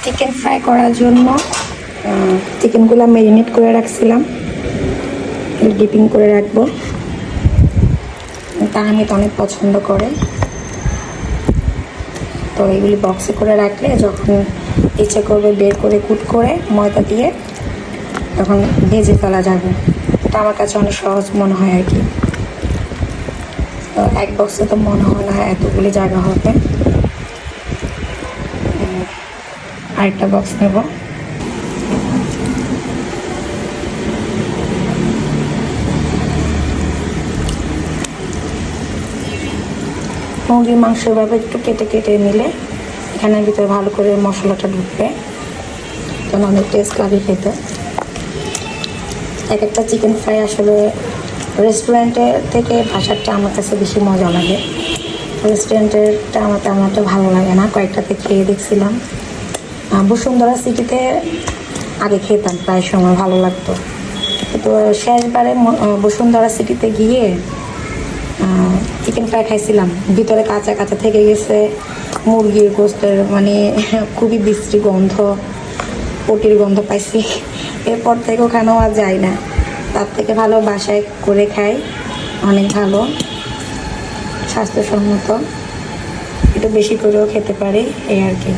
Chicken fry করার জন্য চিকেনগুলো ম্যারিনেট করে রাখছিলাম, ডিপিং করে রাখবো। আমি তো অনেক পছন্দ করে, তো এগুলি বক্সে করে রাখলে যখন ইচ্ছে করবে বের করে কুট করে ময়দা দিয়ে তখন ভেজে ফেলা যাবে। এটা আমার কাছে অনেক সহজ মনে হয় আর কি। তো এক বক্সে তো মনে হয় না এতগুলি জায়গা হবে। আরেকটা বক্স নেব। মুরগির মাংস এভাবে একটু কেটে কেটে নিলে এখানের ভিতরে ভালো করে মশলাটা ঢুকবে, যেন অনেক টেস্ট লাগে খেতে। এক একটা চিকেন ফ্রাই আসলে রেস্টুরেন্টের থেকে বাসারটা আমার কাছে বেশি মজা লাগে। রেস্টুরেন্টেরটা আমার তেমন একটা ভালো লাগে না, কয়েকটাতে খেয়ে দেখছিলাম। বসুন্ধরা সিটিতে আগে খেতাম প্রায় সময়, ভালো লাগতো। তো শেষবারে বসুন্ধরা সিটিতে গিয়ে চিকেন ফ্রাই খাইছিলাম, ভিতরে কাঁচা কাঁচা থেকে গেছে, মুরগির গোস্তের মানে খুবই বিশ্রী গন্ধ, পটির গন্ধ পাইছি। এরপর থেকে ওখানেও আর যাই না। তার থেকে ভালো বাসায় করে খাই, অনেক ভালো, স্বাস্থ্যসম্মত, একটু বেশি করেও খেতে পারি এই আর কি।